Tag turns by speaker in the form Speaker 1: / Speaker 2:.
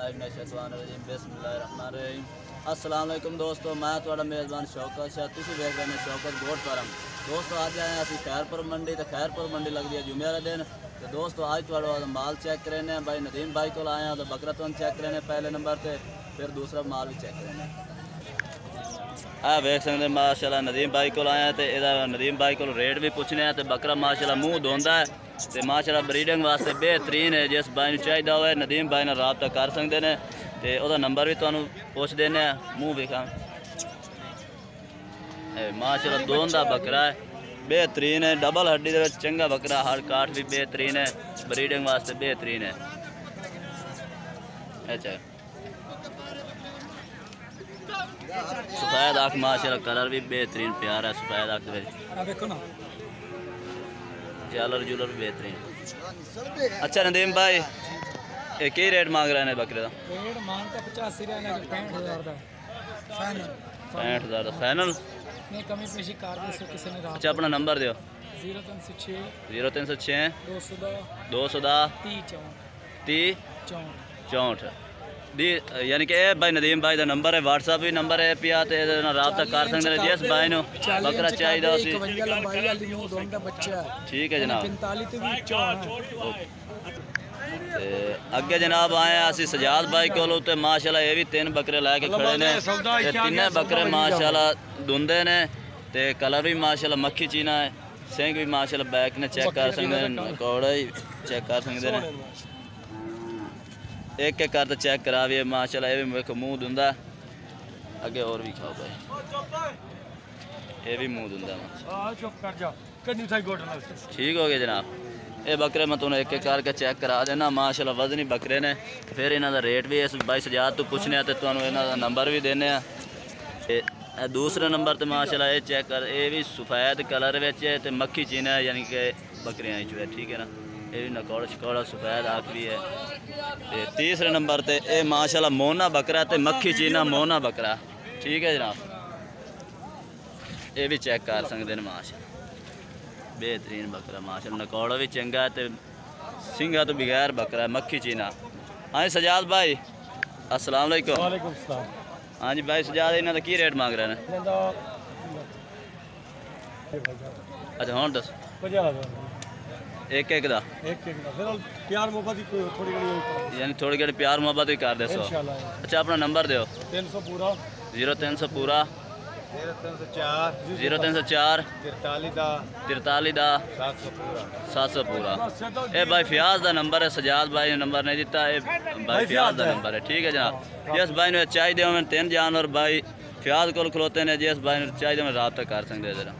Speaker 1: बिस्मिल्लाहिर्रहमानिर्रहीम। अस्सलाम वालेकुम दोस्तों, मैं थोड़ा मेज़बान शौकत शाह, तुसीं देख रहे हैं शौकत गोट फार्म। दोस्तों अज आए असीं खैरपुर मंडी, तो खैरपुर मंडी लगती है जुमे वाले दिन। तो दोस्तों अज थोड़ा माल चेक करें भाई नदीम भाई को आए हैं, तो बकरा तुम चेक करें पहले नंबर पर, फिर दूसरा माल भी चेक करें। वेख सकते माशाल्लाह नदीम भाई को आए हैं, तो नदीम भाई को रेट भी पूछने हैं। तो बकरा माशाल्लाह मुँह धोंदा है, तो माशाल्लाह ब्रीडिंग वास्ते बेहतरीन है। जिस भाई चाहिए हो नदीम भाई ने राबता कर सकते हैं, तो वह नंबर भी तुहानू पुछ देने। मूँह भी खा माशाल्लाह धोंदा बकरा है, बेहतरीन है। डबल हड्डी दे चंगा बकरा, हर काठ भी बेहतरीन है, ब्रीडिंग वास्ते बेहतरीन है। अच्छा सफ़ेद आँख माशाल्लाह कलर भी बेहतरीन प्यारा है। सफ़ेद आँख देखो ना, जालर जूलर भी बेहतरीन। अच्छा नदीम भाई ये की रेट मांग रहे हैं बकरे का?
Speaker 2: रेट मांगता 85 का, 65,000 का फाइनल।
Speaker 1: 65,000 का फाइनल
Speaker 2: नहीं, कमी पेशी कर दे सो किसी ने रात।
Speaker 1: अच्छा अपना नंबर दियो।
Speaker 2: 0306
Speaker 1: 0306
Speaker 2: 210
Speaker 1: 210
Speaker 2: 30
Speaker 1: 30
Speaker 2: 64
Speaker 1: दी। यानी कि भाई नदीम भाई का नंबर है, व्हाट्सएप भी नंबर है पिया, तो राबता कर सकते हैं जिस भाई ने बकरा चाहिए। ठीक है जनाब। अगे जनाब आए असी सजाद भाई को, माशाल्लाह ये भी 3 बकरे लैके खड़े ने। तीन बकरे माशाल्लाह धुंदे ने, ते कलर भी माशाल्लाह मक्खी चीना है। सिंह भी माशाल्लाह बैक ने चेक कर सकते हैं, कौड़ा ही चेक कर सकते हैं। एक एक कर तो चेक करा भी माशाल्लाह। ये भी मेरे मुँह धुंदा, अगे और भी खाओ भाई, ये भी मुँह धुंदा। ठीक हो गया जनाब। ये बकरे मैं तुम्हें एक एक करके चेक करा देना। माशाल्लाह वजनी बकरे ने। फिर इन्हों का रेट भी इस भाई सजाद तो पूछने, तो तुम्हें इन्हों का नंबर भी देने। दूसरे नंबर तो माशाल्लाह ये चेक कर, ये भी सफ़ेद कलर में है, मक्खी चीना है, यानी कि बकरियाँ है। ठीक है ना, ये भी नकौड़ा शकौड़ा सफ़ेद आँख भी है। तीसरे नंबर पर ये माशाल्लाह मोना बकरा, तो मक्खी चीना मोना बकरा। ठीक है जनाब, ये भी चेक कर सकते हैं। माशाल्लाह बेहतरीन बकरा, माशाल्लाह नकौड़ा भी चंगा है, तो सिंगा तो बगैर बकरा है, मक्खी चीना। हाँ जी सजाद भाई अस्सलाम वालेकुम।
Speaker 2: वालेकुम सलाम।
Speaker 1: हाँ जी भाई सजाद इन्हों का की रेट मांग रहे हैं? अच्छा हाँ दस
Speaker 2: 50,000
Speaker 1: एक एक दा
Speaker 2: प्यार मोहब्बत
Speaker 1: यानी थोड़ी घड़ी प्यार मोहब्बत भी कर दे। अच्छा अपना नंबर दो।
Speaker 2: 300 पूरा
Speaker 1: 0300 पूरा 0304 43 700 पूरा। ये भाई फ्याज का नंबर है, सजाद भाई ने नंबर नहीं दिता, ये भाई फ्याज का नंबर है। ठीक है जनाब, जिस भाई ने चाहिए मैं 3 जानवर भाई फ्याज को खलोते हैं, जिस भाई ने चाहिए मैं राबता कर सकते जरा।